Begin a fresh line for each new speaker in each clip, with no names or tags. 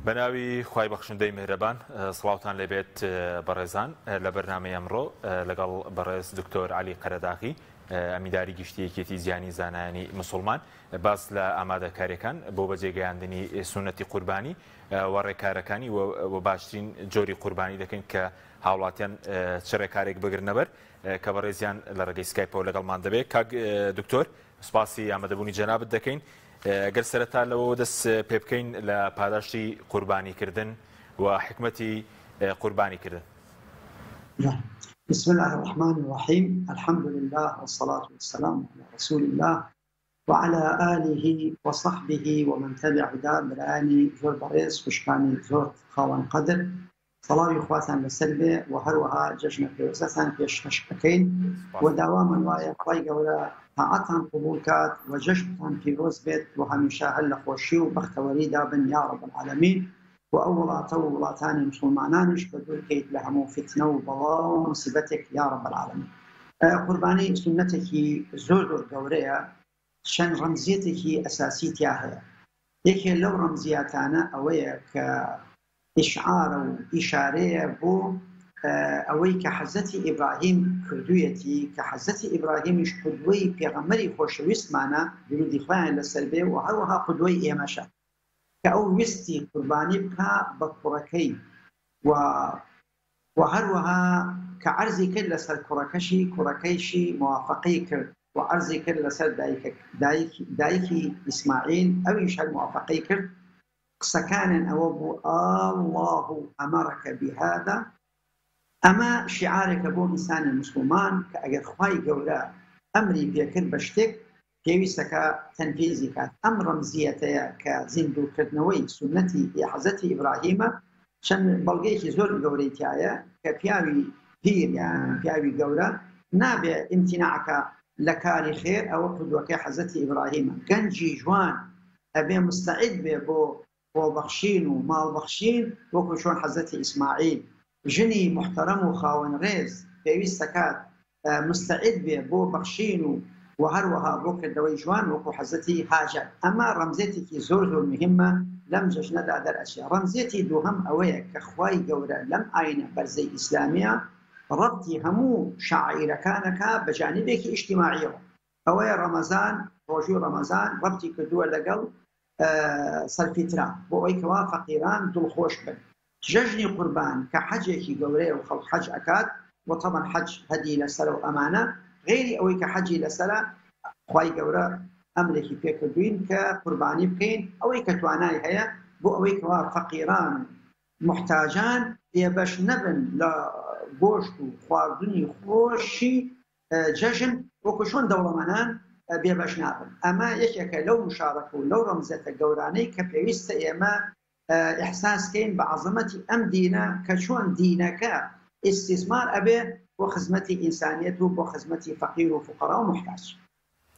بەناوی خوای بەخشندەی میهرەبان سڵاوتان لەبێت بەڕێزان لە بەرنامەی ئەمڕۆ لەگەڵ بەڕێز دکتۆر عەلی قەرەداغی ئەمینداری گشتیەکێتی زیانی زانایانی موسڵمان باس لە ئامادەکاریەکان بۆ بەجێگەیاندنی سونەتی قوربانی و ڕێکارەکانی و باشترین جۆری قوربانی دەکەین کە هاوڵاتیان چ ڕێکارێک بگرنەبەر کە بەڕێزیان لە ڕێگەی سکایپەوە لەگەڵمان دەبێت. کاک دکتۆر سوپاسی ئامادەبوونی جەنابەت دەکەین. ئەگەر سەرەتا لەوە دەست پێ بکەین لە پاداشتی قوربانیکردن و حکمەتی قوربانیکردن.
بسم الله الرحمن الرحيم. الحمد لله والصلاة والسلام على رسول الله وعلى آله وصحبه ومن تبع هداه. براني زور بريس وشكاني زور خاوان قدر صلاة إخواتنا للسلبة وهروها جشن بيوزتان بيش أكين ودواما ويقضي ولا طاعتان قبولكات وجشنتان بيروز بيت وهميشا هلا خوشي وبخت وريدا بن يا رب العالمين. وأولا طولاتان مسلمانانش بدول كيت لهمو فتنة وبلاء ومصيبتك يا رب العالمين. قرباني سنتك زور قورية شن رمزيتك أساسيتها هي يكي لو رمزياتانا أويا كإشعار وإشارية بو أوي كحزتي إبراهيم كردويتي كحزتي إبراهيم قدوي بيغمري خوشويست معنا برودي خوان للسلبي وهروها قدوي إيماشا كأو وستي قرباني بها بكوركي وهروها كعرزي كل سر كوركشي كوركيشي موافقي كرد وعرزي كل سر دايكي إسماعيل أو يشهد موافقي كرد سكانا أو الله أمرك بهذا أما شعارك بو إنسان المسلمان كأجر خواي قولا أمري بيكر بشتك كيويسك تنفيذي كات أم رمزيتها كزندو كردنوي سنتي في حزتي إبراهيم شن بلغيكي زور قوريتيايا كبياوي بير يعني بياوي قولا نابع امتناعك لكاري خير أو قدوك حزتي إبراهيم قنجي جوان أبي مستعد بو بخشين ومال بخشين وكو شون حزتي إسماعيل جني محترم وخاون ريز بيويستكات مستعد بو بخشين وهروها بوك الدوي جوان وكو حزتي هاجر. أما رمزيتي زور مهمة لم جشنا هذا الأشياء. رمزيتي دوهم أويك كخواي قورة لم أين برزي إسلامية ربطي همو شعائر كانك بجانبك اجتماعية أوي رمضان روجو رمضان ربطي كدول لقل سلفترا بو أيكوا فقيران دول خوش بن ججني قربان كحجي قورة وخلق حج أكاد وطبعا حج هدي لسلا وأمانة غيري أوي كحجي لسلا خواي قورة أمريكي بيكردوين كقرباني بكين أوي كتواناي هيا بو أوي كوا فقيران محتاجان يباش نبن لبوشتو خواردني خوشي ججن وكشون دولة منان بيباش نابن. أما يكيك لو مشاركة لو رمزة قوراني كبيويست إيما إحساس كين بعظمة أم دينا كشون دينك استثمار أبي وخدمتي إنسانيته وخدمتي فقير وفقراء ومحتاج.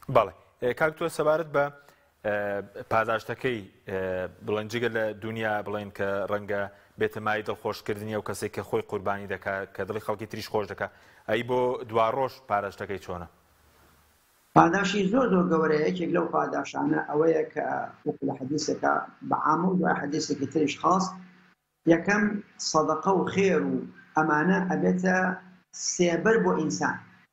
بالي كاكتو سبارت با پاداشتەکەی بڵێن جگە لە دنیا بڵێن کە ڕەنگە بێتەمای دڵخۆشکردنی و کەسێک کە خۆی قوربانی دەکات کە دڵی خەڵکی تریش خۆش دەکات ئەی بۆ دوا ڕۆژ پاداشتەکەی چۆنە؟
پاداشی زۆر گەورەیە یەکێک لەو پاداشانە ئەوەیە کە وەکو لە حەدیثێکە بەعام و دوای حەدیثێکی تریش خاص یەکەم سەدەقە و خێر و ئەمانە ئەبێتە سێبەر بۆ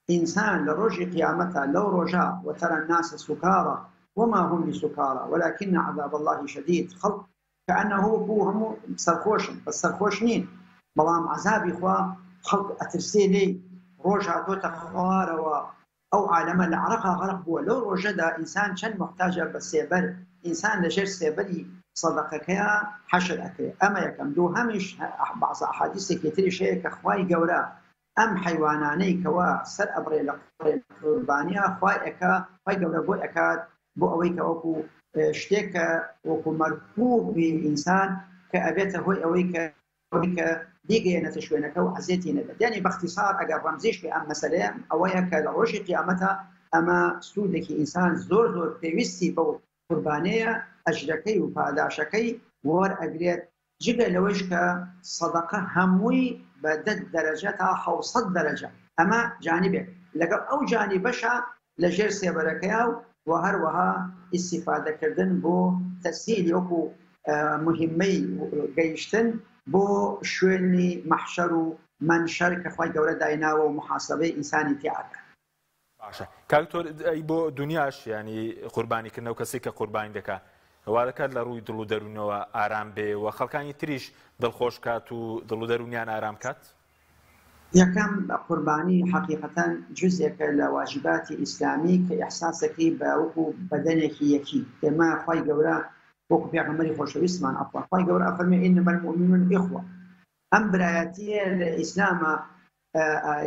ئینسان لە ڕۆژی قیامەتە لەو ڕۆژە وترى الناس سكارى وما هم بسكارى ولكن عذاب الله شديد. خلق كأنه هو هم سرخوشن بس سرخوشنين بلام عذابي خوا خلق أترسي لي روجها توتا خوارة أو عالم العرقها غرق بوا لو روجدا إنسان شن محتاجة بسيبر إنسان لجر سيبري صدقك حشر أكي. أما يكم دو همش بعض أحاديث كتير شيء كخواي قورا أم حيواناني كوا سر أبري لقربانيا خواي أكا خواي قورا بو أكاد بو أويك أوكو شتيك وكو مركوب بالإنسان كأبيته هو أويك ديجي نتشوينك وعزيتي نبت. يعني باختصار أجر رمزيش بأم مسألة أويك لروج قيامتها أما سودك إنسان زور بيوستي بو قربانية أجركي وباداشكي ور أجريت جبل لوجك صدقة هموي بدد درجتها حوصد درجة. أما جانبك لقب أو جانبشا لجير سيبركياو وهروها استفادة كردن بو تسهيل يوكو مهمەی گەیشتن بۆ شوێنی مەحشەر و منشەر کە خۆی گەورە دایناوە و محاسبەی ئینسانی تیاکە.
باشە کاکتۆر بۆ دنیاش ینی قوربانیکردنەوە کەسێک کە قوربانی دەکات وا دەکات لە ڕووی دڵ و دەروونەوە ئارام بێ و خەڵکانی تریش دڵخۆش کات و دڵ و دەرونیان ئارام کات؟
یەکەم قوربانی حقیقەتەن جزێکە لە واجباتی ئیسلامی کە ئیحساسەکەی بە وەکو بەدەنێکی یەکی ئێمە خۆی گەورە وەکو پێغەمبەری خۆشەویستمان خۆی گەورە ئەفەرمێ ئینەمە المؤمنون ئیخوە. ئەم برایەتیە لە ئیسلامە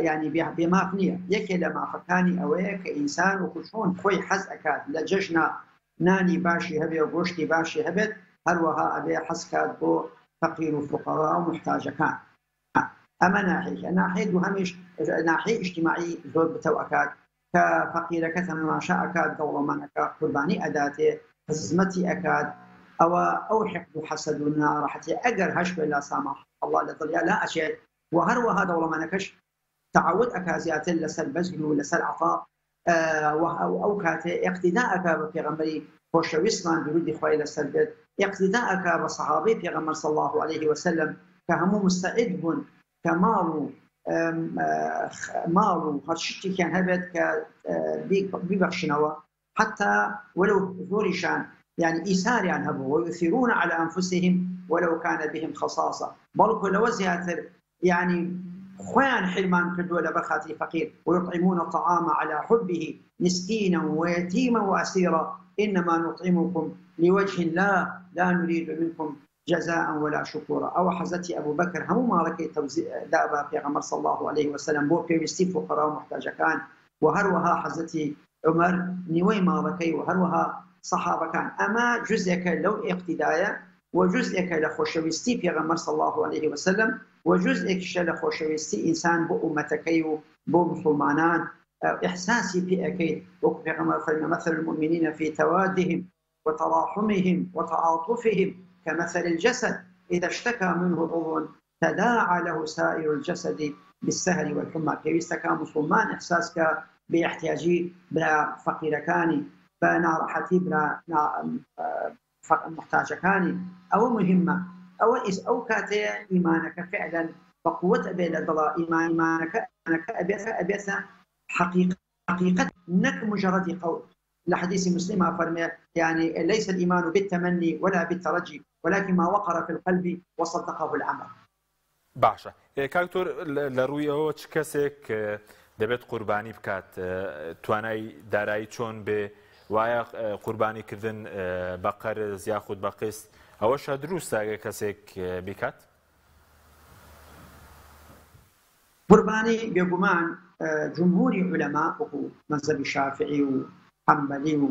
ینی بێماف نییە. یەکێ لە مافەکانی ئەوەیە کە ئینسان وەکو چۆن خۆی حەز ئەکات لە جەژنە نانی باشی هەبێ و گۆشتی باشی هەبێت هەروەها ئەبێ حەزکات بۆ فەقیر و فوقەرا و محتاجەکان. ئەمە ناحەیە. ناحەیە دووهەمیش ناحەیە ئیجتیماعی زۆر بتەو ئەکات کە فەقیرەکە تەماشا ئەکات دەوڵەمەندەکە قوربانی ئەداتێ خزمەتی ئەکات ئەوە ئەو حقد و حەسەد و ناڕەحەتی ئەگەر هەش بێ لا سامح الله لە دڵیا لا ئەچێت و هەروەها دەوڵەمەندەکەش تعود ئەکا زیاتر لەسەر بەزن و لەسەر عەطا ئەو کاتێ ئیقتیدا ئەکا بە پێغەمبەری خۆشەویستمان درودی خوای لەسەر بێت ئیقتیدا ئەکا بە سەحابەی پێغەمبەر صلی الله عليه وسلم کە هەموو مستعد بوون کە ماڵ و هەر شتێکیان هەبێت کە بیبەخشنەوە حتى ولو زۆریشان يعني ئیساریان هەبوو ويؤثرون على أنفسهم ولو كان بهم خصاصة بەڵکو لەوە زیاتر يعني خۆیان حرمان کردووە لەبەر خاتری فەقیر ويطعمون الطعام على حبه مسكينا ويتيما وأسيرا إنما نطعمكم لوجه الله لا نريد منكم جزاء ولا شكورا. أو حضرتي أبو بكر هم مالكي توزيع دابا في غمر صلى الله عليه وسلم بو بيستي فقراء محتاجة كان وهروها حضرتي عمر نوي مالكي وهروها صحابة كان. أما جزءك لو اقتدايا وجزءك لخوشويستي في غمر صلى الله عليه وسلم وجزءك لخوشويستي إنسان بو أمتكي بو مسلمانان إحساسي في أكيد وفي غمر فإن مثل المؤمنين في توادهم وتراحمهم وتعاطفهم كمثل الجسد إذا اشتكى منه عضو تداعى له سائر الجسد بالسهر والحمى. كيستكى مسلمان إحساسك باحتياجي بلا فقيركاني بلا راحتي بلا محتاجكاني أو مهمة أو كاتي إيمانك فعلا بقوة بين الضلاء إيمانك أبيث حقيقة نك مجرد قول. لحديث مسلم فرمي يعني ليس الإيمان بالتمني ولا بالترجي ولكن ما وقر في القلب وصدقه العمل.
باشا كاكتور لروي أو كسك دبت قرباني بكات تواناي دارای چون به وای قربانی کردن بقر یاخود بقیس اوش دروست اگه کسک بکات
قربانی بگمان جمهوری علماء و مذهب شافعی و حنبلی و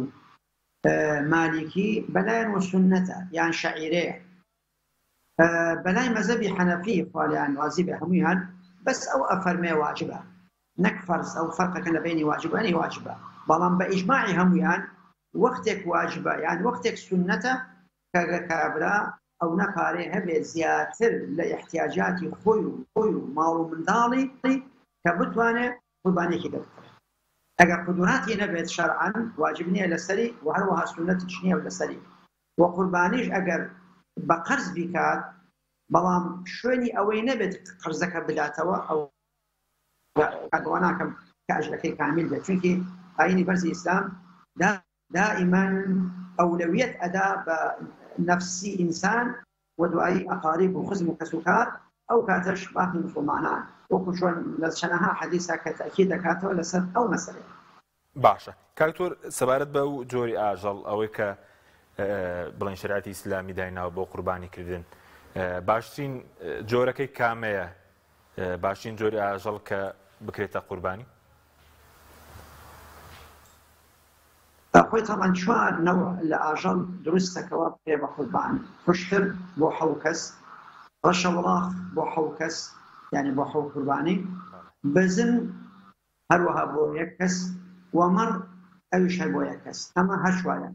مالکی بلاین و سنته یعنی شعیره بلاین مذهبی حنفی فالیان راضی به همیان بس او افرمي واجبه نك فرض او فرق كان بين واجبان واجبه بلان باجماع هميان وقتك واجبه يعني وقتك سنته كابرا او نقاري هبه زياتر لاحتياجات خوي مال من دالي كبتوانه قرباني كده اگر قدراتي نبت شرعا واجبني لسري وهروها سنه تشنيه لسري وقربانيش اگر بقرض بكات بلان شوني اوي نبت قرضك بداتوا او أدواناكم كأجلكي كامل ده چونكي آيني برز الإسلام دائما أولوية أداء بنفسي إنسان ودعاء أقارب وخزم كسكار أو كاتش باقي مسلمانان وكشون لشنها حديثة كتأكيد كاتو لسن أو مسألة
باشا كاكتور سبارت بو جوري آجل أو كا بلين شريعة إسلامي داينا وبو قرباني كردن باشتين جوركي كامية باشتين جوري آجل كا بكريتا قرباني؟
أخوي طبعا شوار نوع الأجل درست كواب في قربان فشتر بو حوكس رشوراخ بو حوكس يعني بو حو قرباني بزن هروها بو يكس ومر أيش بو يكس أما هشوايا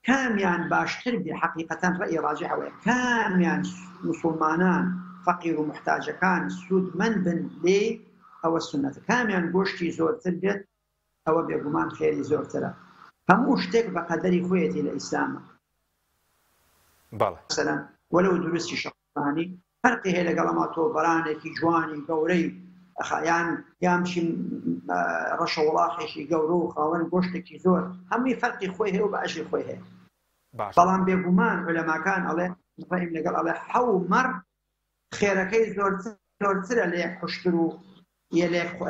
كام يعني باشتر بحقيقة رأي راجع ويا كام يعني مسلمانان فقير ومحتاج كان سود من بن ليه أو السنة كاميان قوشتي زور تربيت أو بيقومان خيري زور ترى هم أشتك بقدر خويتي الإسلام مثلا ولو دروستی شەقامانی فەرقی هەیە لەگەڵ ئەما تۆ بەرانێکی جوانی گەورەی یامشی ڕەشە وڵاخێکی گەورە و خاوەن گۆشتێکی زۆر هەمووی فەرقی خۆی هەیە و بە ئەژی خۆی هەیە. بەڵام بێگومان عولەماکان ئەڵێ ڕێم لەگەڵ ئەڵێ حەو مەڕ خێرەکەی زۆرترە لە یەک خوشتر و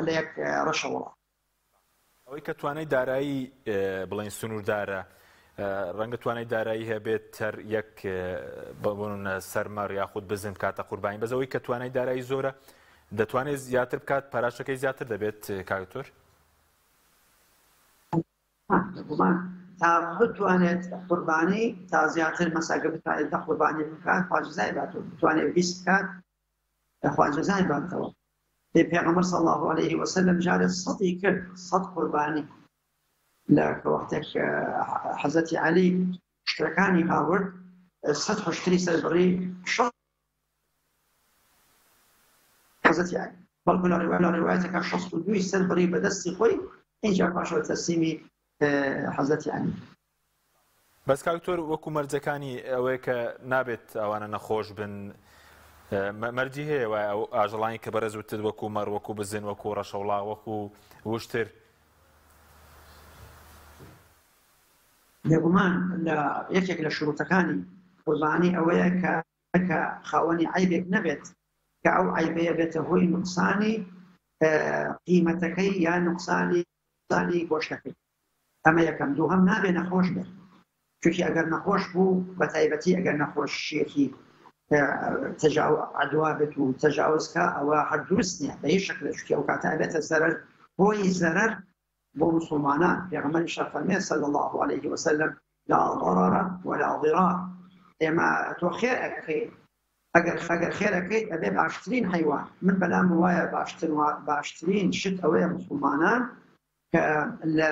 لە یەک ڕەشە وڵاخ.
ئەوەی کە توانای دارایی بڵین سنووردارە ڕەنگە توانای دارایی هەبێت هەر یەک بۆن سەرمەڕ یاخود بزن کاتە قوربانی بەزەوەی کە توانای دارایی زۆرە دەتوانێت زیاتر بکات پاراشەکەی زیاتر دەبێت کاکتۆر؟
تا بتوانێت قوربانی تا زیاتر مەساگە بتوانێت قوربانی بکات خواجزای باتەوە بتوانێت 20 بکات خواجزای باتەوە. پێغەمبەر صلی الله عليه وسلم جارێ 100 کرد 100 قوربانی لە وەختێک حەزەتی عەلی شتەکانی هاورد 100 خوشتری سەربڕی حەزەتی عەلی بەڵکو لە ڕیوایەتێکە 62 سەربڕی بەدەستی خۆی اینجا پاشەوە تەسلیمی حەزەتی عەلی.
بەس کاکتۆر وەکو مەرجەکانی ئەوەیە کە نابێت ئەوانە نەخۆش بن مەرجی هەیە وای ئەو ئاژەڵانی کە بەرەز وتت وەکو مەڕ وەکو بزن وەکو ڕەشەوڵا وەکو وشتر
بێگومان لە یەکێک لە شروطەکانی قوربانی ئەوەیە کە خاوەنی عیبێک نەبێت کە ئەو عیبەیە بێتە هۆی نوقسانی قیمەتەکەی یان نوقسانی گۆشتەکەی. ئەمە یەکەم. دووهەم نابێ نەخۆش بێت چونکی ئەگەر نەخۆش بوو بە تایبەتی ئەگەر نەخۆشیەکی عدوا بێت و تەجاوزکە ئەوە هەر دروست نییە بە هیچ شەکلە چونکی ئەو کاتە بێتە زەرەر هۆی زەرەر بۆ مسلمانان. پێغەمبەری فەرمێ صلی الله عليه وسلم لا ضرر ولا ضرار. ئێمە تۆ خێر ئەکەیت ئەگەر خێر ئەەکەیت ئەبێ باشترین حیوان من بەلام وایە باشترین شت ئەوەیە مسلمانان کە لە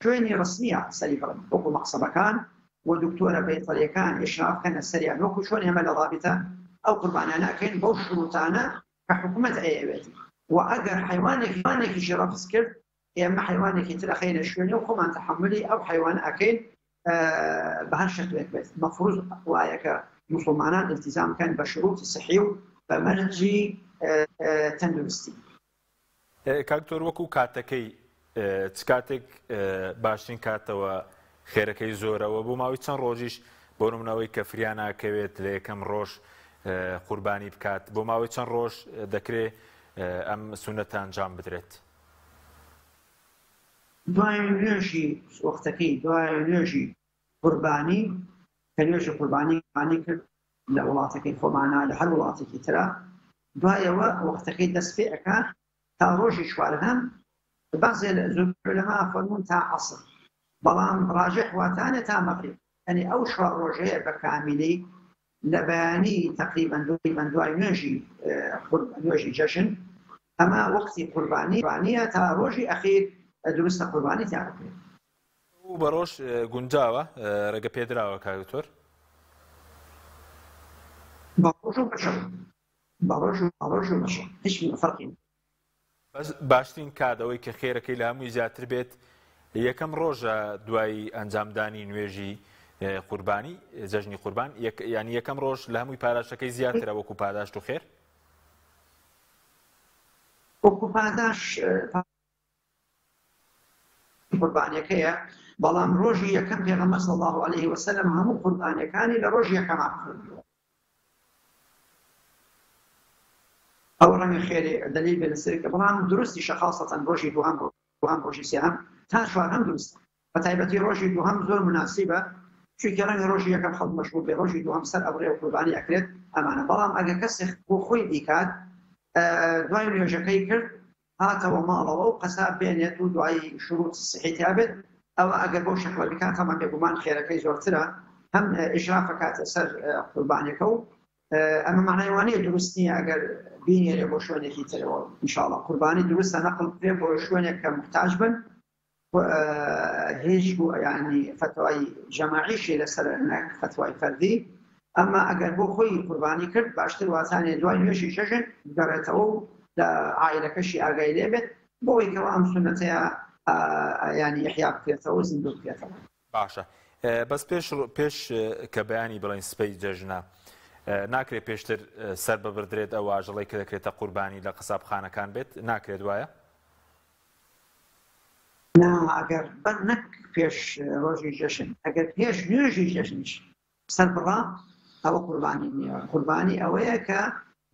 شوێنی ڕسمیە سەری بڕن وەکو مەقسەبەکان و دکتۆرە بەیتەڵیەکان ئشرافکەنە سەریان وەکو چۆن ئێمە لە ڕابطە ئەو قوربانیانە ئەکەین بەو شروتانە کە حکوومەت ئەیەوێت و ئەگەر حیوانێکی ڕەفز کرد ئێمە حیوانێکی تر ئەخەینە شوێنێ و خۆمان تەحملی ئەو حیوانە ئەکەین بە هەر شەکلێک بێت. مەفروض وایە کە مسلمانان التزام بکەن بە شروط صحی و بە مەرجی تەندروستی.
کاکتۆر وەکو کاتەکەی چ کاتێک باشترین کاتەوە خێرەکەی زۆرەوە بۆ ماوەی چەند ڕۆژیش بۆ نمونەوەی کە فریان ناکەوێت لە یەکەم ڕۆژ قوربانی بکات بۆ ماوەی چەند ڕۆژ دەکرێت ئەم سونەتە ئەنجام بدرێت؟
دوای نوێژی وەختەکەی دوای نوێژی قوربانی کە نوێژی قوربانی کرد لە وڵاتەکەی خۆمانە لە هەر وڵاتێکی ترە دوایەوە وەختەکەی دەست پێ ئەکات تا ڕۆژی چوارەم بەعزێ لە زۆرلەما فەرموون تا عەسر بەڵام ڕاجح واتانە تا مەغریب یعنی ئەو شوار ڕۆژەیە بە کامیلی لە بەیانی تقریبا دوای نوێژی جەژن ئەمە وەختی قوربانیە تا ڕۆژی ئەخیر دروستە قوربانی تیان بکرێت.
و بە ڕۆژ گونجاوە ڕێگە پێدراوە کاکتۆر؟
بە ڕۆژ و بەشەو بە ڕۆژ و بەشەو هیچ فەرقی
باشترین کاتەوەی کە خێرەکەی لە هەمووی زیاتر بێت یەکەم ڕۆژە دوای ئەنجامدانی نوێژی قوربانی جەژنی قوربان یعنی یەکەم ڕۆژ لە هەمووی پاداشەکەی زیاترە وەکو پاداشت و خێر؟
وەکو پاداش قوربانیەکەیە بەڵام ڕۆژی یەکەم پێغەمبەر صلی الله عليه وسلم هەموو قوربانیەکانی لە ڕۆژی یەکەما کردووە. ئەو ڕەنگە خێری دلیل بێ لەسەرکە بەڵام درستیشە خاصەتەن ڕۆژی دووهەم ڕۆژی سێهەم تا چوارهەم دروستە بە تایبەتی ڕۆژی دووهەم زۆر مناسیبە چونکە ڕەنگە ڕۆژی یەکەم خەڵک مەشغول بێ ڕۆژی دووهەم سەر ئەبڕێ و قوربانی ئەکرێت ئەمانە. بەڵام ئەگەر کەسێک بۆ خۆی بیکات دوای نوێژەکەی کرد هاتەوە ماڵەوە و قەساب بێنێت و دوای شروط صحی تیابێت ئەوە ئەگەر بۆ شەکڵە بکات هەمان بێگومان خێرەکەی زۆرترە هەم ئیشراف کاتە سەر قوربانیەکە و ئەمە معنای وانەیە دروست نییە ئەگەر بینێرێ بۆ شوێنێکی ترەوە ئینشاءڵڵا قوربانی دروستە نەقڵ بێ بۆ شوێنێک کە محتاج بن هیچ بۆ یعنی فتوای جەماعیشی لەسەر نەک فتوای فەردی. ئەمە ئەگەر بۆ خۆی قوربانی کرد باشتر واتانێ دوای نوێژی جەژن بگەڕێتەوە و لە عائیلەکەشی ئاگای لێ بێت بۆی کەەوە ئەم سونەتەیە ینی ئیحیا بکرێتەوە زیندوو بکرێتەوە.
باشە بەس پێش کە بەیانی بڵین سپەی جەژنە ناکرێت پێشتر سەر ببردرێت ئەو ئاژەڵی کە دەکرێتە قوربانی لە قسابخانەکان بێت ناکرێت وایە؟
ئەگەر بەر نەک پێش ڕۆژی جەژن ئەگەر پێش نوێژی جەژنیش سەر بڕا ئەوە قوربانی نییە. قوربانی ئەوەیە کە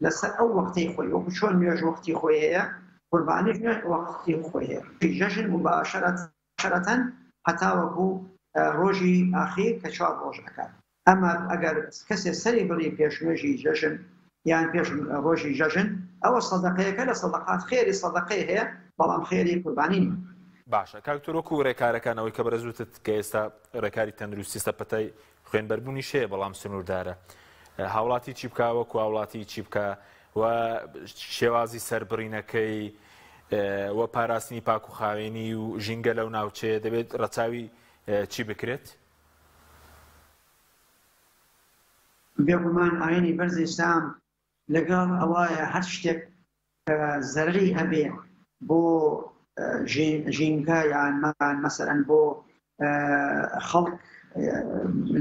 لەسەر ئەو وەقتی خۆی وەکو چۆن نوێژ وەقتی خۆی هەیە قوربانیش نوێژ وەقتی خۆی هەیە. جەژن مباشرەتەن هەتا وەکو ڕۆژی ئاخیر کە 4 ڕۆژ ئەکات. ئەمە ئەگەر کەسێ سەری بڕی پێش نوێژی جەژن یان پێش ڕۆژی جەژن ئەوە سەدەقەیەکە لە سەدەقات خێری سەدەقەی هەیە بەڵام خێری قوربانی نییە.
باشە کاکتۆر وەکو ڕێکارەکانەوەی کە بەرەزوتت کە ئێستا ڕێکاری تەندروستی سەپەتای خوێنبەربوونی شەیە بەڵام سنووردارە هاوڵاتی چی بکە وەکو هاوڵاتی چی بکە و شێوازی سەربڕینەکەی وە پاراستنی پاک و خاوێنی و ژینگە لەو ناوچەیە دەبێت ڕەچاوی چی بکرێت؟
بێگومان ئاینی بەرزی ئیسلام لەگەڵ ئەوایە هەر شتێک زەرری هەبێ بۆ ژینگە یان مەسەرەن بۆ خەڵک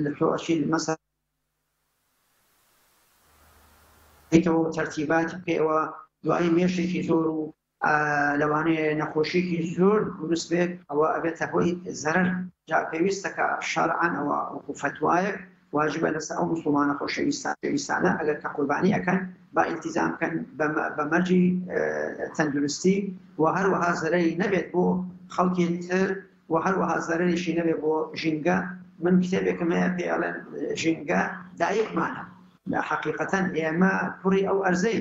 لە تۆشی مەسەر تەرتیباتی بکەوە دوای مێشێکی زۆر و لەوانەیە نەخۆشیێکی زۆر دروست بێت ئەوە ئەبێتە هۆی زەرەر جا پێویستە کە شەرعەن ئەوە وەکو فتوایەک واجبە لەسەر ئەو موسڵمانە خۆشەویستانە ئەگەر کە قوربانی ئەکەن با ئیلتیزام بکەن بە مەرجی تەندروستی و هەروەها زەرەری نەبێت بۆ خەڵکی تر و هەروەها زەرەریشی نەبێت بۆ ژینگە. من کتێبێکم هەیە پێڵێن ژینگە دایکمانە لە حەقیقەتەن ئێمە کوڕی ئەو ئەرزەی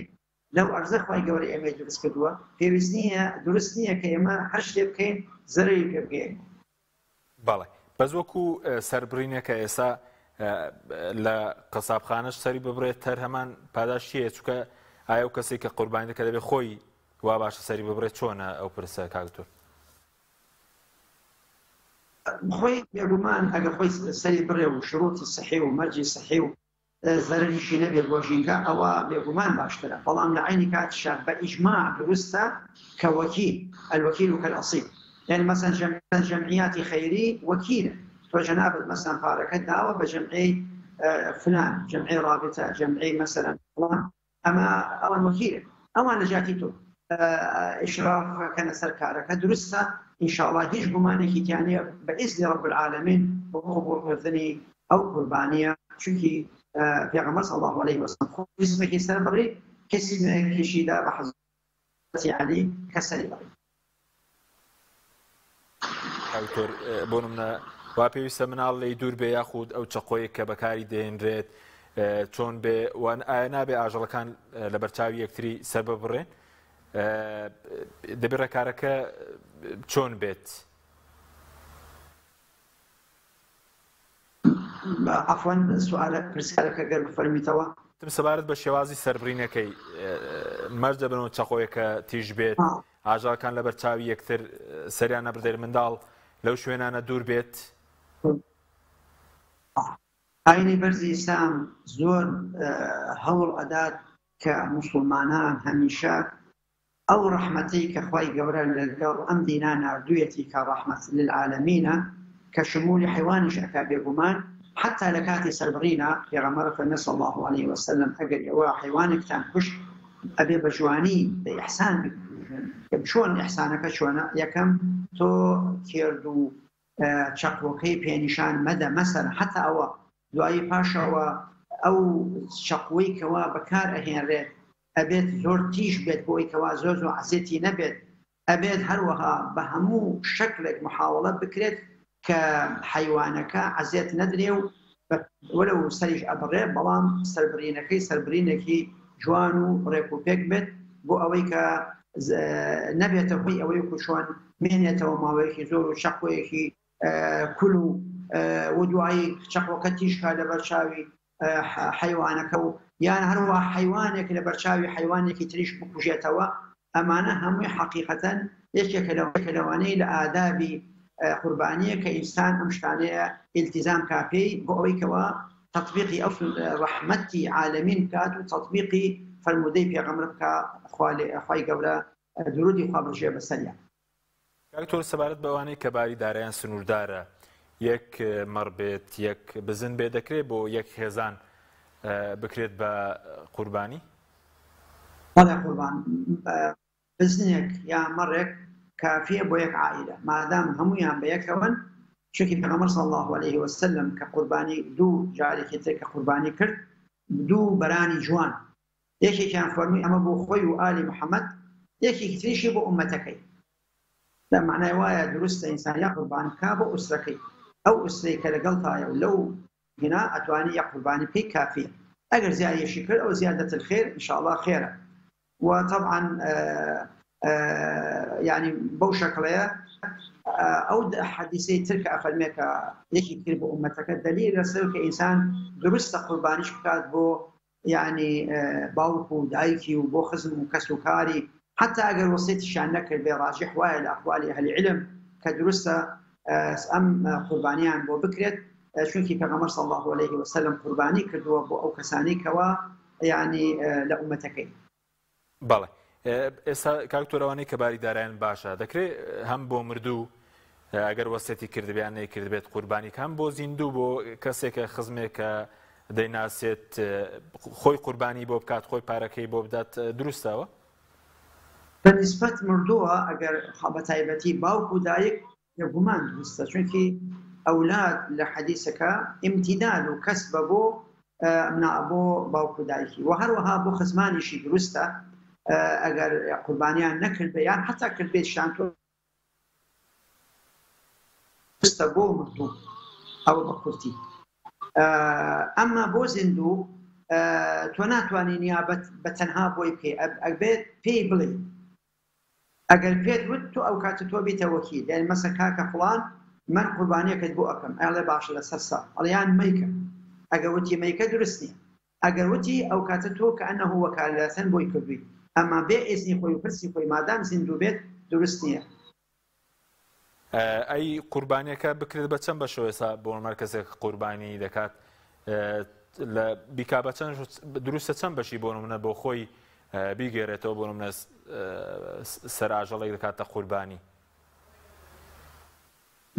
لەو ئەرزە خوای گەورەی ئێمە دروست کردووە پێویست نییە دروست نییە کە ئێمە هەر شتێ بکەین زەرەری پێ بگەین.
بەڵێ بەس وەکو سەربڕینێکە ئێستا لە قەسابخانەش سەری ببڕێت تەر هەمان پاداشیە چونکە ئایا و کەسێک کە قوربانی دەکە دەبێت خۆی وا باشە سەری ببڕێت چۆنە ئەو پرسە کاکتۆر؟
خۆی بێگومان ئەگەر خۆی سەری بڕێ و شروعی سەحی و مەرجی سەحی و زەرریشی نەبێت بۆ ژینگە ئەوە بێگومان باشترە. بەڵام لە عینی کاتیشە بە ئیجماع دروستە کە وەکیل الوەکیل کەالئەصیل یعنی مەسەن جەمعیاتی خەیری وەکیلە تۆ جەنابەت مەسەن پارەکەت داوە بە جەمعی فلان جەمعی رابطە جەمعی مەسەلەن فڵان ئەمە ئەوان وەکیلە ئەوان لە جاتی تۆ ئیشرافکەنە سەر کارەکە دروستە ئینشاءڵڵا هیچ گومانێکی تیانەیە بە ئیزنی رەب العالەمین بۆ بۆکردنی ئەو قوربانیە چونکی پێغەمبەر صلی الله علیه وسلم خۆی سەر بڕی کەسی کێشیدا بە حەزرەتی عەلی کە سەری بڕی.
کاکتۆر بۆ نمونە وا پێویستە مناڵ لێی دوور بێ یاخود ئەو چەقۆیەک کە بەکاری دێنرێت چۆن بێ وان ئایا نابێ ئاژەڵەکان لە بەرچاوی یەکتری سەر ببڕێن دەبێت ڕێکارەکە چۆن بێت؟
عفوا سوالە پرسیارەکە گەر بفەرمیتەوە.
سەبارەت بە شێوازی سەربڕینەکەی مەرج دەبنەوە چەقۆیەکە تیژ بێت ئاژەڵەکان لە بەرچاوی یەکتر سەریان نەبردێت منداڵ لەو شوێنانە دوور بێت.
ئاینی بەرزی ئیسلام زۆر هەوڵ ئەدات کە موسڵمانان هەمیشە ئەو ڕەحمەتەی کە خوای گەورە لەگەڵ ئەم دینا ناردوویەتی کە ڕەحمەت للعالەمینە کە شمولی حیوانیش ئەکا بێگومان حتى لە کاتی سەربڕینە پێغەمبەر فەرمێ صلی الله علیه وسلم ئەگەر ئێوە حیوانێکتان کوشت ئەبێ بە جوانی بە ئیحسان بکەن. چۆن ئیحسانەکە چۆنە؟ یەکەم تۆ کێرد و چەقۆکەی پێنیشان مەدە مەسەر حتا ئەوە دوایی پاشەوە ئەو چەقوەی کەوا بەکار ئەهێنرێت ئەبێت زۆر تیژ بێت بۆی کەوا زۆر عەزێتی نەبێت ئەبێت هەروەها بە هەموو شەکلێک محاوڵەت بکرێت کە حیوانەکە عەزێت نەدرێ و وەرە و سەریش ئەبڕێ بەڵام سەربڕینێکی جوان و ڕێکوپێک بێت بۆ ئەوەی کە نەبێتە هۆی ئەوەی کوچۆن مێنێتەوە ماوەیەکی زۆر و چەقۆیەکی کول و دوایی چەقۆکە تیژکا لە بەرچاوی حیوانەکە و یان هەروە حیوانێک لە بەرچاوی حیوانێکی تریش بکوژێتەوە. ئەمانە هەمووی حەقیقەتەن یەکێکە لەوانەی لە ئادابی قوربانیە کە ئینسان ئەم شتانەیە ئیلتیزام کاپێی بۆ ئەوەی کەوە تەطبیقی ئەو ڕەحمەتی عالەمین بکات و تەطبیقی فەرمودەی پێغەمبەر بکە خوای گەورە درودی خوا بژێ بەسەریان.
کاکتۆر سەبارەت بەوانەی کە باری دارایان سنووردارە یەک مەڕ بێت یەک بزن بێ دەکرێت بۆ یەک خێزان بکرێت بە قوربانی؟
بەڵێ قوربان بزنێک یا مەڕێک کافیە بۆ یەک عائلە مادام هەمویان بە یەکەوەن. چونکی پێغەمبەر صلی الله عليه وسلم کە قوربانی دوو جارێکی تر کە قوربانی کرد دوو بەرانی جوان یەکێکیان فەرمووی ئەمە بۆ خۆی و ئالی محەممەد یەکێکی تریشی بۆ ئومەتەکەی. لە معنای وایە دروستە ئینسانیا قوربان بکا بۆ ئوسرەکەی ئەو ئوسرەی کە لەگەڵتایە و لەو هنا ئەتوانی یەک قوربانی بکەی کافیە. ئەگەر زیادیشی کرد ئەو زیادەت الخێر ئینشاءالله خێرە. وطبعا يعني بەو شەکڵەیە ئەو حەدیثەی تر کە ئەفەرمێکە یەکی تر بۆ ئومەتەکە دلیل لەسەر کە ئینسان دروستە قوربانیش بکات بۆ يعني باوک و دایکی و بۆ خزم و کەس و کاری حتى ئەگەر وەسیەتیشیان نەکرد بێ ڕاجح وایە لە ئەقوالی ئەهلی علم کە دروستە ئەم قوربانیان بۆ بکرێت چونکی پێغەمبەر صلی الله عليه وسلم قوربانی کردووە بۆ ئەو کەسانی کەوا يعني لە ئومەتەکەی.
بەڵێ ئێستا کاکتۆرەوانەی کە باریدارایان باشە دەکرێت هەم بۆ مردوو ئەگەر وەسیەتی کردبیان نەیکرد بێت قوربانی کەم بۆ زیندوو بۆ کەسێکە خزمێکە دەیناسێت خۆی قوربانی بۆ بکات خۆی پارەکەی بۆ بدات دروستەوە؟
بەنسبەت مردووە ئەگەر بە تایبەتی باوک و دایک یەکگومان دروستە چونکی ئەولاد لە حەدیثەکە ئیمتیداد و کەسبە بۆ بۆ باوک و دایکی و هەروەها بۆ خزمانیشی دروستە ئەگەر قوربانیان نەکرد بە یان حتا کرد بێت شان تۆ دروستە بۆ مردوو ئەوە بە کورتی. ئەمما بۆ زیندوو تۆ ناتوانانی نیابەت بە تەنها بۆی بکەی ئەبێت پێی بڵێ ئەگەر پێت وت تۆ ئەو کاتە تۆ بیتە وەکیل یعنی مەسە کاکە فڵان من قوربانیەکەت بۆ ئەەکەم ئەڵێ باشە لەسەر سا ئەڵیان مەیکە ئەگەر وتی مەیکە دروست نییە ئەگەر وتی ئەو کاتە تۆ کە ئەنەهو وەکالەتەن بۆی کردووی ئەمما بێ ئێزنی خۆی و پرسی خۆی مادام زیندوو بێت دروست نییە.
ئەی قوربانیەکە بکرێت بە چەند بەشەوە ئێستا بۆ کەسێک قوربانی دەکات لە بیکا بە چەند دروستە چەند بەشی بۆ نمونە بۆ خۆی بیگێڕێتەوە بۆ نمونە سەراژەڵێک دەکاتە قوربانی؟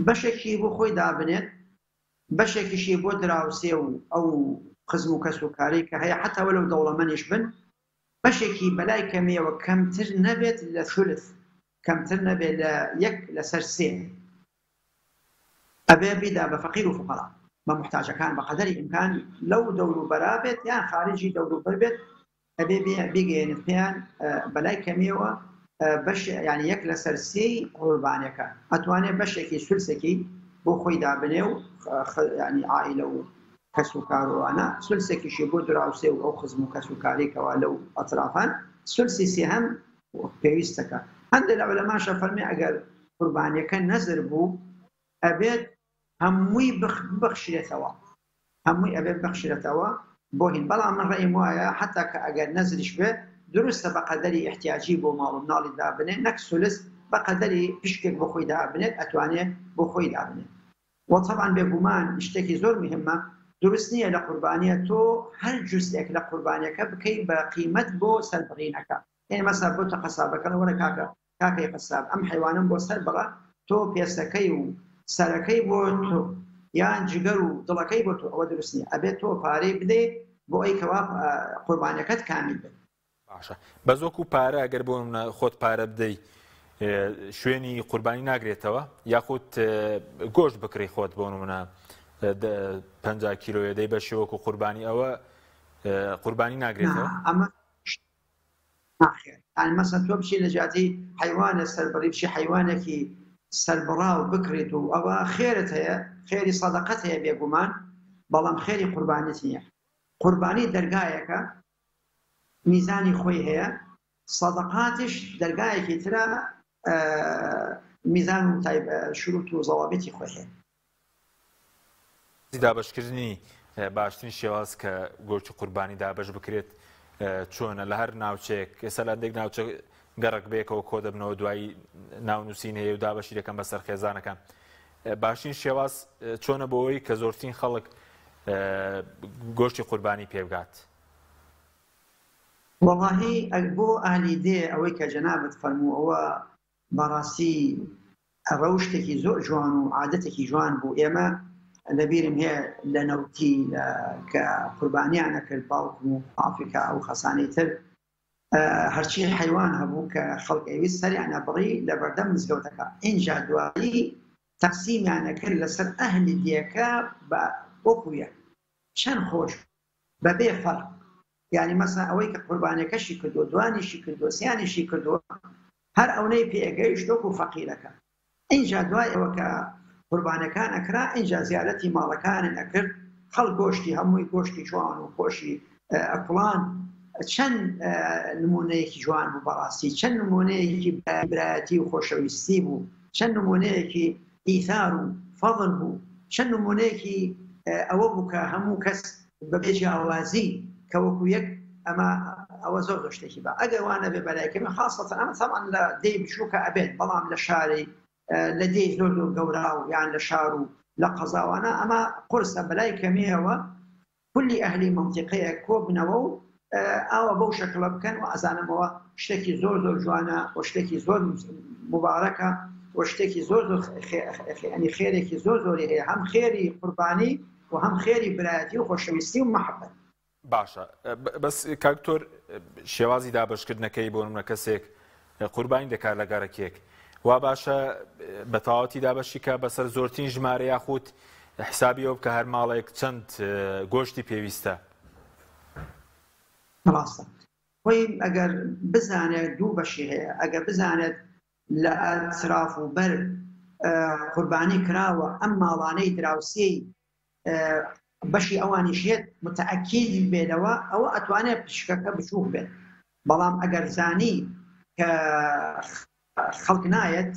بەشێکی بۆ خۆی دابنێت بەشێکیشی بۆ دراوسێ و ئەو خزم و کەس و کاری کە هەیە حتا وەلەو دەوڵەمەنیش بن بەشێکی بەلای کەمەوە کەمتر نەبێت لە ثلث کەمتر نەبێت لە یەک لەسەر سێ ئەبێ بیدا بە فەقیر و فوقەرا بە محتاجەکان بە قەدەری ئیمکان لەو دەور و بەرا بێت یان خارجی دەور و بەر بێت ئەبێ بیگەێنێت پێیان بەلای کەمیەوە بەش یعنی یەک لەسەر سێی قوربانیەکە ئەتوانێت بەشێکی سولسێکی بۆ خۆی دابنێ و ینی عائیلە و کەس و کاروانە سولسێکیشی بۆ دراوسێ و ئەو خزم و کەس و کاریکەوە لەو ئەطرافان سولسی سێهەم پێویستەکە. هەندێک لە عولەماشە فەرمێ ئەگەر قوربانیەکە نەزر بوو ئەبێت هەمووی ببەخشرێتەوە هەمووی ئەبێت ببەخشرێتەوە بۆ هین. بەڵام من ڕێیم وایە حتا کە ئەگەر نەزریش بێ دروستە بە قەدەری احتیاجی بۆ ماڵ و مناڵی دابنێت نەک سولس بە قەدەری پشکێک بۆ خۆی دابنێت ئەتوانێت بۆ خۆی دابنێت. وطبعا بێگومان شتێکی زۆر مهمە دروست نییە لە قوربانیە تۆ هەر جوزئێک لە قوربانیەکە بکەی بە قیمەت بۆ سەربڕینەکە. یعنی مەسا بۆ تە قەسابەکەن وەرە کاکەی قەساب ئەم حیوانم بۆ سەر بڕە تۆ پێستەکەی و سەرەکەی بۆ تۆ یان جگەر و دڵەکەی بۆ تۆ ئەوە دروست نییە ئەبێت تۆ پارەی بدەیت بۆ ئەی کەوا قوربانیەکەت کامیل بێت.
باشە بە زۆکو پارە ئەگەر بۆ خۆت پارە بدەی شوێنی قوربانی ناگرێتەوە یاخود گۆشت بکڕی خۆت بۆ نمونە 50 کیلۆیە دەی بەشی وەکو قوربانی ئەوە قوربانی ناگرێتەوە؟
ئەمە ناخێت یعنی مەسەن تۆ بچی لە جاتی حیوانە سەربڕی بچی حیوانێکی سەربڕاو بکرێت و ئەوە خێرت هەیە خێری سەدەقەت هەیە بێگومان بەڵام خێری قوربانیت نییە. قوربانی دەرگایەکە میزانی خۆی هەیە سەدەقاتش دەرگایەکی ترە میزان و شروط و زەوابێتی خۆی هەیە.
دابەشکردنی باشترین شێواز کە گۆشتی قوربانی دابەش بکرێت چۆنە لە هەر ناوچەیەک ئێستا لە هەندێک ناوچە گەڕک بێکەوە کۆ دەبنەوە دوایی ناونووسین هەیە و دابەشی دەکەن بەسەر خێزانەکان باشترین شێواز چۆنە بۆ ئەوەی کە زۆرترین خەڵک گۆشتی قوربانی پێبگات؟
وەڵاهی بۆ ئاهلی دێ ئەوەی کە جەنابەت فەرموو ئەوە بەڕاستی ڕەوشتێکی زۆر جوان و عادەتێکی جوان بوو. ئێمە لەبیرم هەیە لە نەوتی کە قوربانیانە کرد باوکم و ئافریقا ئەو خەسانەی تر هەرچی حیوان هەبوو کە خەڵک ئەویست سەریانە بڕی لە بەردەم مزگەوتەکە. ئینجا دوایی تەقسیمیانە کرد لەسەر ئەهلی دیەکە بە وەکویە چەند خۆش بەبێ فەرق. یعنی مەسەڵەن ئەوەی کە قوربانیەکەشی کردو، دوانیشی کردو، سیانیشی کردووە، هەر ئەوەی پێگەیشت وەکو فەقیرەکە. اینجا دوای ئەوە کە قوربانەکان ئەکرا، اینجا زیارەتی ماڵەکانن ئەکرد، خەڵک گۆشتی هەمووی گۆشتی جوان و خۆشی ئەکوڵان. چەند نمونەیەکی جوان بوو بەڕاستی، چەند نمونەیەکی برایەتی و خۆشەویستی بوو، چەند نمونەیەکی ئیثار و فەضل بوو، چەند نمونەیەکی ئەوە بوو کە هەموو کەس بەبێ جیاوازی کە وەکو یەک ئەمە ئەوە زۆر شتێکی بە ئەگەر وانە بێ بەلایکەمە خاصەتەن ئەمە تەمان لە دەی بچووکە ئەبێت، بەڵام لە شاری لە دەی زۆر زۆر گەورا و یان لە شار و لە قەزاوانە ئەمە قورسە بەلای کەمیەوە کولی ئەهلی مەنتیقەیە کۆ بنەوە و ئاوە بەو شەکڵە بکەن و ئەزانمەوە شتێکی زۆر زۆر جوانە و شتێکی زۆر مبارەکە و شتێکی زۆر زۆر خێرێکی زۆر زۆری هەیە، هەم خێری قوربانی و هەم خێری برایەتی و خۆشەویستی و مەحەبەت.
باشە، بەس کاکتۆر شێوازی دابەشکردنەکەی بۆ نمونە کەسێک قوربانی دەکات لە گەڕەکێک، وا باشە بە تەواوەتی دابەشی کە بەسەر زۆرترین ژمارە یاخود حسابی ئەو بکە هەر ماڵێک چەند گۆشتی پێویستە؟
ڕاستە، خۆی ئەگەر بزانێت دوو بەشی هەیە، ئەگەر بزانێت لە ئەتراف و بەر قوربانی کراوە ئەم ماڵانەی دراوسێی بەشی ئەوانیشێت متەئەکید بێتەوە، ئەوە ئەتوانێت پشکەکە بچووک بێت. بەڵام ئەگەر زانی کە خەڵک نایەت،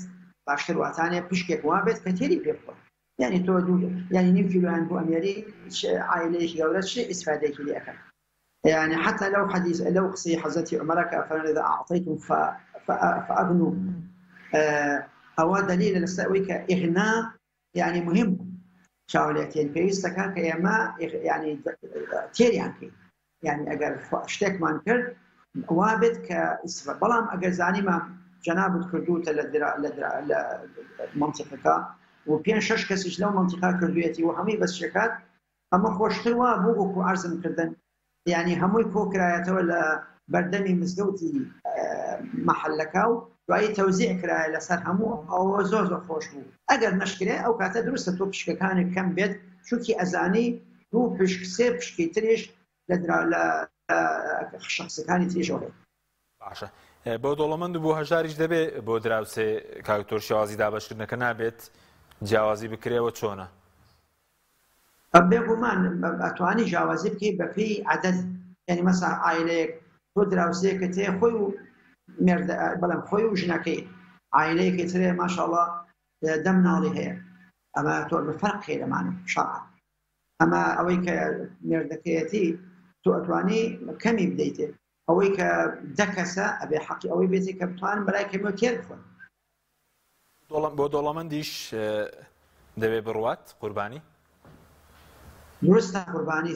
باشتر واتانێ پشکێک وا بێت کە تێری پێ بخۆت. یعنی تۆ یعنی نیم کیلۆیان بۆ ئەمێری عائلەیەکی گەورە چ ئیسفادەیەکی لێ ئەکەن. يعني حتى لو حديث لو قصي حضرتي عمر كأفراد إذا أعطيتم فأغنوا، أو دليل للسوي كإغناء يعني مهم شاولتين بيستك كيما يعني تيري عنك، يعني أجر اشتك ما نكر وابد كإسفاد. بلام أجر زاني ما جناب كردوت للمنطقة وبين شش كسيش لو منطقة كردويتي وهمي بس شكات أما خوشتر وابوكو عرض مكردن، يعني هموي كوكراياتو ولا بردمي مزقوتي محلكاو وأي توزيع كراي لسر همو أو زوزو خوش بو. أجر مشكلة أو كاتا درست تو بشك كان كم بيت شو كي أزاني تو بشك سي بشكي تريش لدرا ل شخص كان تريش وهي.
باشا. بۆ دەوڵەمەند بۆ هەژاریش دەبێ بۆ دراوسێ کاکتۆر شێوازی دابەشکردنەکە نابێت جیاوازی بکرێەوە چۆنە؟
بێگومان ئەتوانی جیاوازی بکەی بەپێی عەدەد. یعنی مەسەڵەن عائیلەیەک تۆ دراوسەیەکە تێ خۆی و بەڵام خۆی و ژنەکەی، عائیلەیەکی ترێ ماشەڵڵا 10 منداڵی هەیە، ئەمە تۆ بفەرق هەیە لەمانە شەرعەن. ئەمە ئەوەی کە مێردەکەیەتی تۆ ئەتوانی کەمی بدەیتێ، ئەوەی کە 10 کەسە ئەبێ حەقی ئەوەی بێتی کە بتوانن بەلای کەمیەوە تێر بخۆن.
بۆ دەوڵەمەندیش دەبێ بڕوات قوربانی؟
درستە قوربانی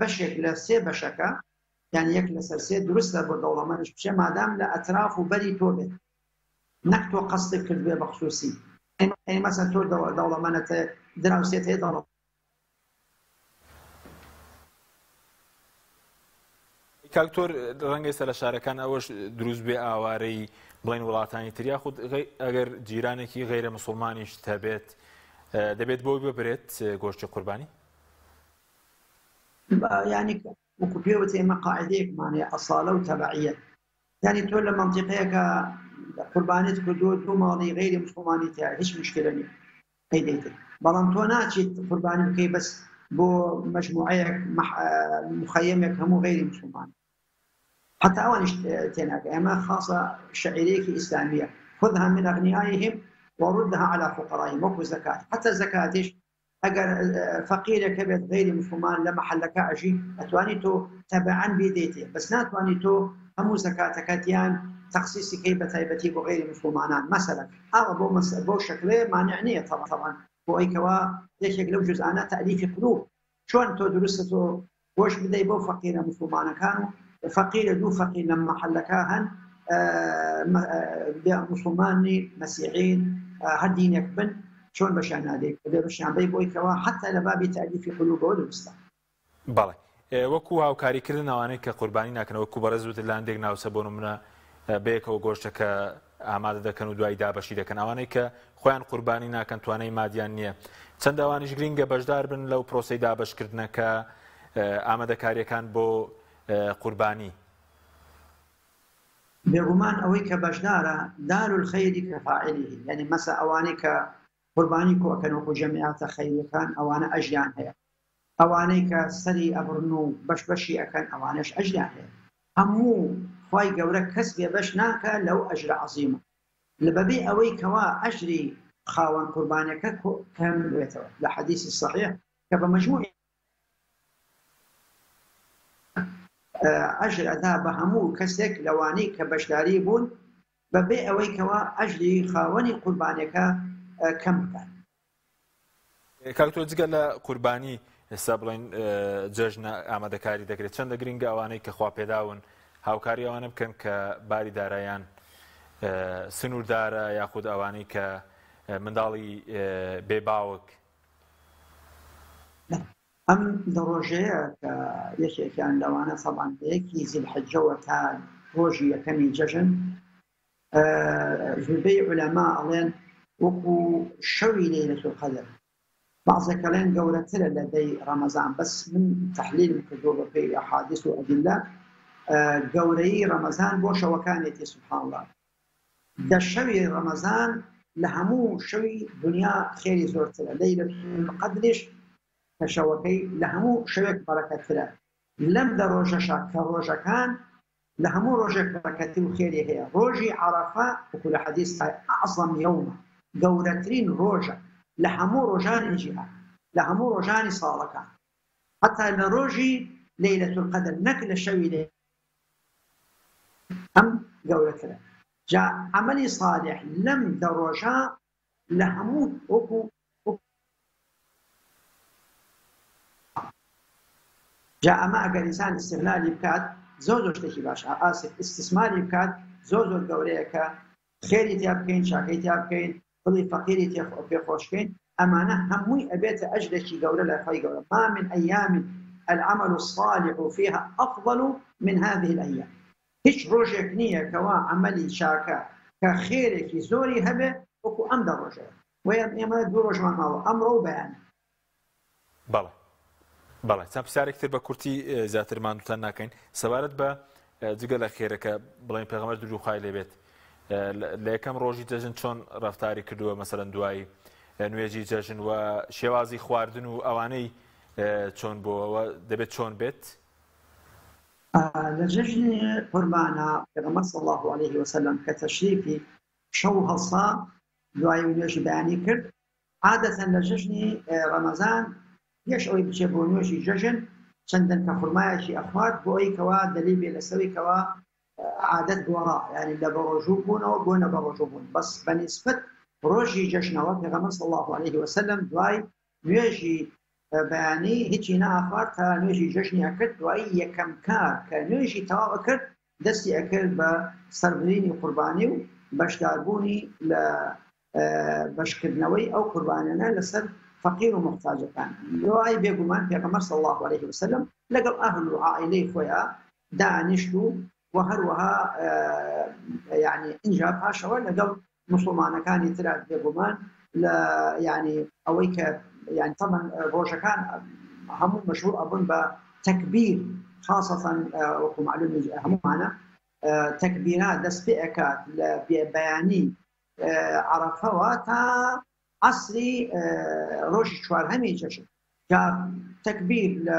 بەشێک لە سێ بەشەکە، یان یەک لەسەر سێ درستە بۆ دەوڵەمەندش بچێ مادام لە ئەتراف و بەری تۆ بێت، نەک تۆ قەستت کرد بێ بەخصووسی. ئەی مەسەڵەن تۆ دەوڵەمەندە دراوسێت هەیە دەوڵەمەند
کاکتۆر ڕەنگەی سەر لە شارەکان ئەوەش دروست بێ ئاوارەی بڵین وڵاتانی تریا خود ئەگەر جیرانێکی غەیرە موسڵمانیش هەبێت دەبێت بۆی ببرێت گۆشتی قوربانی؟
يعني وكبيرة مقاعديك معنى أصالة وتبعية. يعني تقول لما منطقيك قربانيت كردود ماضي غير مسلماني تاعي هيش مشكلة لي أي ديتك بلان توناتي قرباني كي بس بو مجموعيك مخيمك هم غير مسلمان حتى أوان تناك أما خاصة شعيريك إسلامية خذها من أغنيائهم وردها على فقرائهم وكو زكاة. حتى الزكاة اگر فقير كبد غير مسلمان لما حلك اجي اتواني تو تبعا بيديته بس ناتواني تو همو زكاتك ديان تخصيصي كي بتايبتي بغير مسلمانان مثلا هذا بو شكله مانعنيه طبعا بو اي كوا ليش لو جزءانا تاليف قلوب شلون تو درسته واش بدي بو فقير مسلمان كانوا فقير دو فقير لما حلكاهن مسلماني مسيحيين هر دينك بن شلون بشان هذيك بشان بيبوي كوا حتى لباب تأليف قلوب الإسلام.
بەڵێ وەکو هاوکاریکردن ئەوانەی کە قوربانی ناکەن وەکو بەڕێز لاندێک ناوسە بۆ نمونە بەیەکەوە گۆشتەکە ئامادە دەکەن و دوای دابەشی دەکەن ئەوانەی کە خۆیان قوربانی ناکەن توانای مادیان نییە چەند ئەوانیش گرینگە بەشدار بن لەو پرۆسەی دابەشکردنەکە ئامادەکاریەکان بۆ قوربانی.
بێگومان ئەوەی کە بەشدارە دار الخەیری کە فاعلی یعنی مەسە ئەوانەی کە قوربانی کۆکەن وەکو جەمیعاتە خەیریەکان ئەوانە ئەژیان هەیە ئەوانەی کە سەری ئەبڕن و بەشبەشی ئەەکەن ئەوانش ئەژیان هەیە هەموو خوای گەورە کەس بێ بەش ناکە لەو ئەژرە عەزیمە لە بەبێ ئەوەی کەوا ئەژری خاوەن قوربانیەکە کەم بێتەوە لە حەدیثی صحیح کە بە مەجموعی ئەژر ئەدا بە هەموو کەسێک لەوانەی کە بەشداری بوون بەبێ ئەوەی کەوا ئەژری خاوەنی قوربانیەکە کەم بکات.
کاکتۆ جگە لە قوربانی ئێستا بڵێن جەژن ئامادەکاری دەکرێت چەندە گرنگە ئەوانەی کە خوا پێداون هاوکاری ئەوانە بکەن کە باری دارایان سنووردارە یاخود ئەوانەی کە منداڵی بێباوک.
ئەم دڕۆژەیە کە یەکێکیان لەوانە سەڵان بەیەکی زیلحەجەوە تا ڕۆژی یەکەمی جەژن زۆربەی عولەما ئەڵێن وەکو شەوی لەیلەتول قەدر بعضەکەڵێن گەورەترە لە دەی ڕەمەزان بەس من تەحلیلم کردووە بە پێی ئەحادیث و ئەدیلە گەورەی ڕەمەزان بۆ شەوەکانێتی سوبحان الله دە شەوی ڕەمەزان لە هەموو شەوی دنیا خێری زۆرترە لەیلەتول قەدریش کە شەوەکەی لە هەموو شەوێک بەرەکەترە لەم دە ڕۆژەشە کە ڕۆژەکان لە هەموو ڕۆژێک بەرەکەتی و خێری هەیە ڕۆژی عەرەفە وەکو لە حەدیث ئەعظەم یەومە گەورەترین ڕۆژە لە هەموو ڕۆژانی جیهان لە هەموو ڕۆژانی ساڵەکان حتا لە ڕۆژی لەیلەتول قەدر نەک لە شەوی لێ ئەم گەورەترە جا عەمەلی صالح لەم دە ڕۆژە لە هەموو وەکو جا ئەمە ئەگەر ئینسان استغلالی بکات زۆر شتێکی باشە ئاسف استثماری بکات زۆر گەورەیە کە خێری تیا بکەین چاکەی تیا بکەین دڵی فەقیری پێخۆشکەین ئەمانە هەمووی ئەبێتە ئەجرێکی گەورە لە خۆی گەورە ما من ئەیام العمل الصالح فيها أفضل من هذه الأيام هیچ ڕۆژێک نییە کەوا عەمەلی چاکە کە خێرێکی زۆری هەبێ وەکو ئەم دە ڕۆژەیە وەیە ئێمە دوو ڕۆژمان ماوە ئەمڕۆ و بەیان.
بەڵێ چەند پرسیارێکتر بە کورتی زیاتر ماندووتان ناکەین سەبارەت بە جگە لە خێرەکە بڵێن پێغەمبەر درود و خوای لێبێت لە یەکەم ڕۆژی جەژن چۆن ڕەفتاری کردووە مەسەلەن دوای نوێژی جەژن و شێوازی خواردن و ئەوانەی چۆن بووەوە دەبێت چۆن بێت؟
لە جەژنی قوربانە پێغەمبەر صلی الله عليه وسلم کە تەشریفی شەو هەڵسا دوای نوێژی بەیانی کرد عادەتەن لە جەژنی ڕەمەزان پێش ئەوەی بچێت بۆ نوێژی جەژن چەندەن کە خورمایەکی ئەخوات بۆ ئەوەی کەوا دەلیل بێ لەسەوەی کەوا عادەت گۆڕا یعنی لە بەڕۆژوو بوونەوە بۆنە بەڕۆژوو بوون بەس بەنسبەت ڕۆژی جەژنەوە پێغەمبەر صلی الله عليه وسلم دوای نوێژی بەیانی هیچی نەئەخوارد تا نوێژی جەژنی ئەکرد دوای یەکەم کار کە نوێژی تەواو ئەکرد دەستی ئەکرد بە سەربرینی قوربانی و بەشداربوونی لە بەشکردنەوەی ئەو قوربانیانە لەسەر فقیر و محتاجەکان دوای بێگومان پێغەمبەر صلی الله عليه وسلم لەگەڵ ئەهل و عائیلەی خۆیان دانیشت و هەروەها یعنی اینجا پاشەوە لەگەڵ مسلمانەکانی ترا بێگومان لە یعنی ئەوەی کە یعنی طبعا ڕۆژەکان هەموو مەشهور ئەبوون بە تەکبیر خاصەتەن وەکو معلوم هەمومانە تەکبیرات دەست پێ ئەکات لە بێبەیانی عەرەفەوە تا عەسری ڕۆژی چوارهەمی جەژن جا تەکبیر لە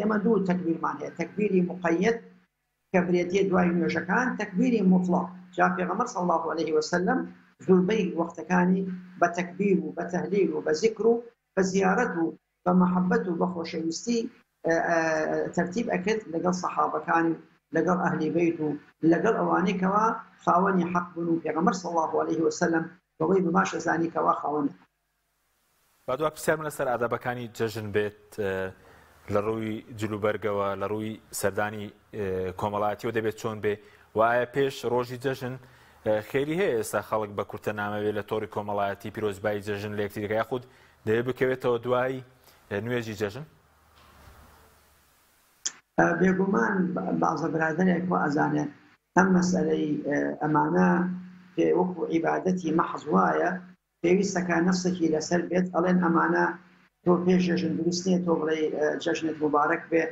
ئێمە دوو تەکبیرمان هەیە تەکبیری مقەیەد کە برێتیە دوای نوێژەکان تەکبیری مطلق جا پێغەمبەر صلی الله عليه وسلم زۆربەی وەختەکانی بە تەکبیر و بە تەهلیل و بە ذیکر و بە زیارەت و بە مەحەبەت و بە خۆشەویستی تەرتیب ئەکرد لەگەڵ سەحابەکانی لەگەڵ ئەهلی بەیت و لەگەڵ ئەوانەی کەوا خاوەنی حەق بوون و پێغەمبەر صلی الله عليه وسلم بەوەی بماشە زانی کەوا خاوەنی
با دوای پرسیارم لەسەر ئادابەکانی جەژن بێت لە ڕووی جلوبەرگەوە لە ڕووی سەردانی کۆمەڵایەتیەوە دەبێت چۆن بێ وایە پێش ڕۆژی جەژن خێری هەیە ئێستا خەڵک بە کورتە نامەوێت لە تۆڕی کۆمەڵایەتی پیرۆزبایی جەژن لە یەکتریەکە یاخود دەیە بکەوێتەوە دوای نوێژی جەژن؟
بێگومان بازە برادرێک و ئەزانێت ئەم مەسئلەی ئەمانە وەکو عیبادەتی مەحض وایە پێویستەکە نەسێکی لەسەر بێت ئەڵێن ئەمانە تۆ پێش جەژن دروست نییە تۆ بڵێ جەژنت مبارەک بێ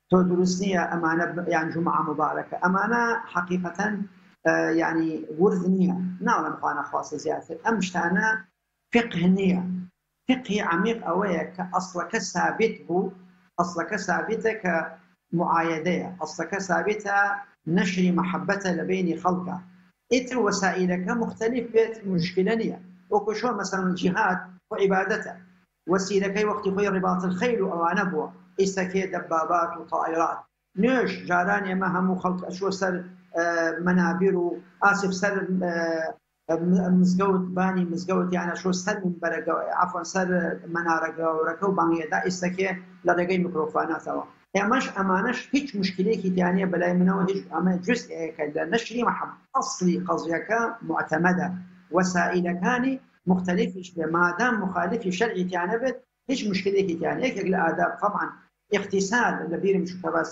تۆ دروست نییە ئەمانە یان جومعە مبارەکە ئەمانە حەقیقەتەن ینی ورد نییە ناڵم خوا نەخواستە زیاتر ئەم شتانە فقه نییە فقهی عمیق ئەوەیە کە ئەسڵەکە ثابت بوو ئەسڵەکە ثابتە کە معایدەیە ئەسڵەکە ثابتە نەشری مەحەبەتە لە بینی خەڵکە ئیتر وەسائلەکە مختلف بێت مشکلە نییە وەکو شۆ مەسەڵەن جیهاد و عیبادەتە وەسیلەکەی وەختی خۆی ڕیباط الخەیل و ئەوانە بووە ئێستاکێ دەبابات و تائیرات نوێژ جاران ئێمە هەموو خەڵک ئەچووە سەر منابر و ئاسف سەر مزگەوت بانی مزگەوت یانە شۆ سەر منبەرەکە عەفوەن سەر مەنارە گەورەکە و بانگێدا ئێستاکێ لە ڕێگەی میکرۆفۆناتەوە ئێمەش ئەمانەش هیچ مشکلێکی دیانە بەلای منەوە هیچ ئەمە جزئێکە لە نەشری مەحەبەت ئەسڵی قەزیەکە معتەمەدە وەسائلەکانی مختلفیش بێ مادام مخالفی شەرعی تیانە بێت هیچ مشکلێکی تیانە یەکێک لە ئاداب طبعا اغتسال لە بیرم شو باس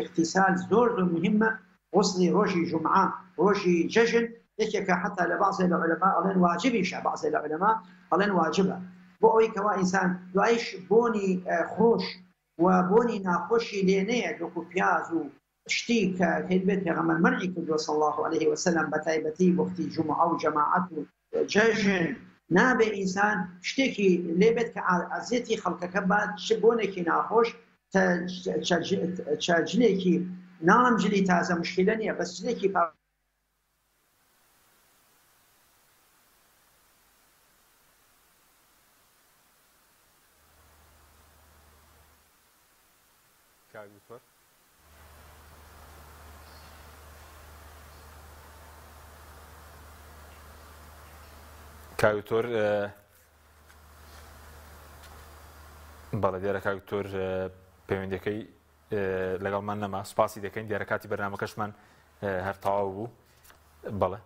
اغتسال زۆر مهمە غسلی ڕۆژی جومعە ڕۆژی جەژن یەکێکە حتا لە بعضی لە عولەما ئەڵێن واجبیشە بعضی لە عولەما ئەڵێن واجبە بۆ ئەوەی کەوا ئینسان دوایش بۆنی خۆش و بۆنی ناخۆشی لێنەیە وەکو پیاز و شتی کە بێت پێغەمبەر مەنعی کردووە صلی الله عليه وسلم بەتایبەتی وەختی جومعە و جەماعەت و جەژن نابێ ئینسان شتێکی لێبێت کە ئازیەتی خەڵکەکە بات بۆنێکی ناخۆش جنێکی ناڵم جلی تازە مشکلە نییە بەس جلێکی
کاوتۆر بەڵێ دیارە کاوتۆر پەیوەندەکەی لەگەڵمان نەما سوپاسی دەکەین دیارە کاتی بەرنامەکەشمان هەر تەواو بوو بەڵێ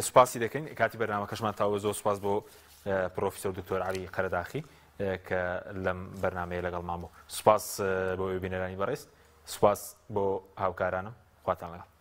سوپاسی دەکەین کاتی بەرنامەکەشمان تاوە زۆر سوپاس بۆ پرۆفیسۆر دکتۆر عەلی قەرەداخی کە لەم بەرنامەیە لەگەڵمان بوو سوپاس بۆ بینەرانی بەڕێز سوپاس بۆ هاوکارانم خواتان لەگەڵ